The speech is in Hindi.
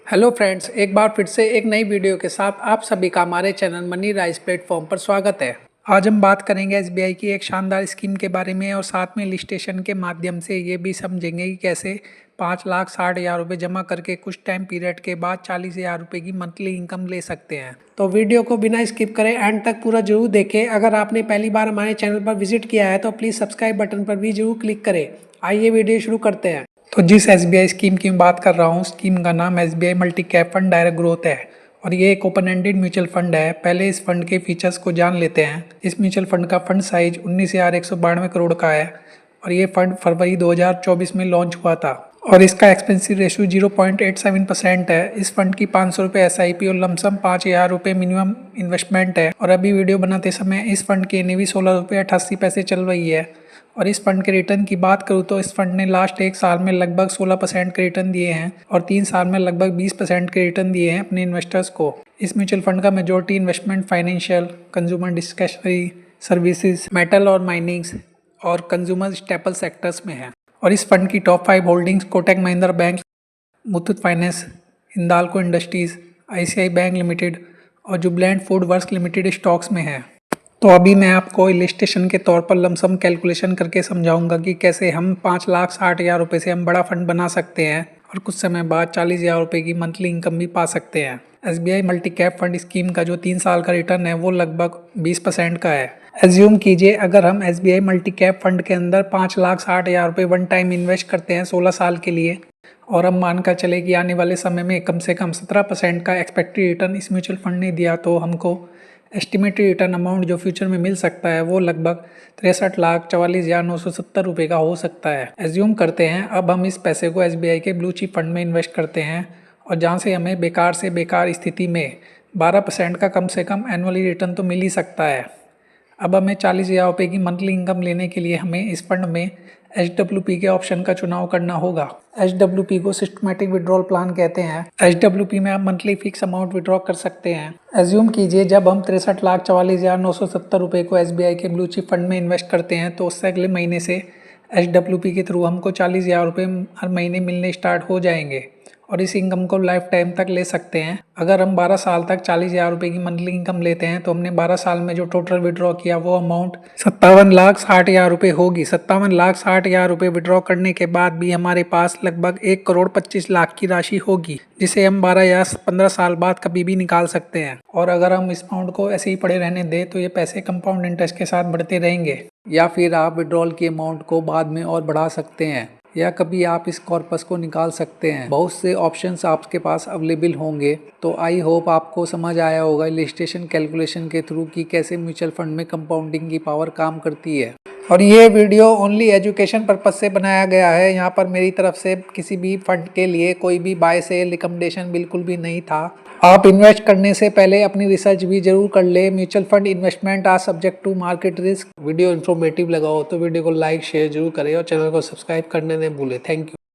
हेलो फ्रेंड्स, एक बार फिर से एक नई वीडियो के साथ आप सभी का हमारे चैनल मनी राइज प्लेटफॉर्म पर स्वागत है। आज हम बात करेंगे एसबीआई की एक शानदार स्कीम के बारे में और साथ में लिस्टेशन के माध्यम से ये भी समझेंगे कि कैसे 5,60,000 रुपये जमा करके कुछ टाइम पीरियड के बाद 40,000 रुपये की मंथली इनकम ले सकते हैं। तो वीडियो को बिना स्किप करें एंड तक पूरा जरूर देखें। अगर आपने पहली बार हमारे चैनल पर विजिट किया है तो प्लीज़ सब्सक्राइब बटन पर भी जरूर क्लिक करें। आइए वीडियो शुरू करते हैं। तो जिस एसबीआई स्कीम की मैं बात कर रहा हूँ, स्कीम का नाम SBI multi cap fund direct growth है और ये एक ओपन एंडेड म्यूचुअल फंड है। पहले इस फंड के फीचर्स को जान लेते हैं। इस म्यूचुअल फंड का फंड साइज 19,192 करोड़ का है और ये फंड फरवरी 2024 में लॉन्च हुआ था और इसका एक्सपेंसिव रेशियो 0.87% है। इस फंड की 500 रुपये SIP और लमसम 5,000 रुपये मिनिमम इन्वेस्टमेंट है और अभी वीडियो बनाते समय इस फंड की NAV 16 रुपये 88 पैसे चल रही है। और इस फंड के रिटर्न की बात करूँ तो इस फंड ने लास्ट एक साल में लगभग 16% के रिटर्न दिए हैं और 3 साल में लगभग 20% के रिटर्न दिए हैं अपने इन्वेस्टर्स को। इस म्यूचुअल फंड का majority investment financial, consumer discretionary services, metal और माइनिंग्स और कंज्यूमर स्टेपल सेक्टर्स में है। और इस फंड की top 5 holdings Kotak Mahindra bank, Muthoot finance, Hindalco industries, ICICI bank limited और Jubilant food works limited stocks में है। तो अभी मैं आपको इलिस्ट्रेशन के तौर पर लमसम कैलकुलेशन करके समझाऊंगा कि कैसे हम 5,60,000 रुपये से हम बड़ा फंड बना सकते हैं और कुछ समय बाद 40,000 रुपये की मंथली इनकम भी पा सकते हैं। SBI multi cap fund scheme का जो 3 साल का रिटर्न है वो लगभग 20% का है। एज्यूम कीजिए अगर हम SBI मल्टी कैप फंड के अंदर 5,60,000 रुपये वन टाइम इन्वेस्ट करते हैं 16 साल के लिए और हम मानकर चले कि आने वाले समय में कम से कम 17% का एक्सपेक्टेड रिटर्न इस म्यूचुअल फंड ने दिया, तो हमको एस्टिमेटेड रिटर्न अमाउंट जो फ्यूचर में मिल सकता है वो लगभग 63,44,970 रुपये का हो सकता है। एज्यूम करते हैं अब हम इस पैसे को SBI के ब्लू चिप फंड में इन्वेस्ट करते हैं और जहाँ से हमें बेकार से बेकार स्थिति में 12% का कम से कम एनुअली रिटर्न तो मिल ही सकता है। अब हमें 40,000 रुपये की मंथली इनकम लेने के लिए हमें इस फंड में HWP के ऑप्शन का चुनाव करना होगा। HWP को सिस्टमैटिक विड्रॉल प्लान कहते हैं। HWP में आप मंथली फिक्स अमाउंट विड्रॉ कर सकते हैं। एज्यूम कीजिए जब हम 63,44,970 रुपये को SBI के ब्लू चिप फंड में इन्वेस्ट करते हैं तो उससे अगले महीने से HWP के थ्रू हमको 40,000 रुपये हर महीने मिलने स्टार्ट हो जाएंगे और इस इनकम को लाइफ टाइम तक ले सकते हैं। अगर हम 12 साल तक 40,000 रुपये की मंथली इनकम लेते हैं तो हमने 12 साल में जो टोटल विड्रॉ किया वो अमाउंट 57,60,000 रुपये होगी। 57,60,000 रुपये विड्रॉ करने के बाद भी हमारे पास लगभग 1,25,00,000 की राशि होगी जिसे हम 12 या 15 साल बाद कभी भी निकाल सकते हैं। और अगर हम इस अमाउंट को ऐसे ही पड़े रहने दें तो ये पैसे कंपाउंड इंटरेस्ट के साथ बढ़ते रहेंगे। या फिर आप विड्रॉल की अमाउंट को बाद में और बढ़ा सकते हैं या कभी आप इस कॉर्पस को निकाल सकते हैं। बहुत से ऑप्शंस आपके पास अवेलेबल होंगे। तो आई होप आपको समझ आया होगा इलिस्ट्रेशन कैलकुलेशन के थ्रू कि कैसे म्यूचुअल फंड में कंपाउंडिंग की पावर काम करती है। और ये वीडियो ओनली एजुकेशन पर्पज से बनाया गया है। यहाँ पर मेरी तरफ से किसी भी फंड के लिए कोई भी बाय सेल रिकमेंडेशन बिल्कुल भी नहीं था। आप इन्वेस्ट करने से पहले अपनी रिसर्च भी जरूर कर ले। Mutual fund investment are subject to market risk. Video informative लगा हो तो वीडियो को लाइक शेयर जरूर करें और चैनल को सब्सक्राइब करने न भूलें। Thank you.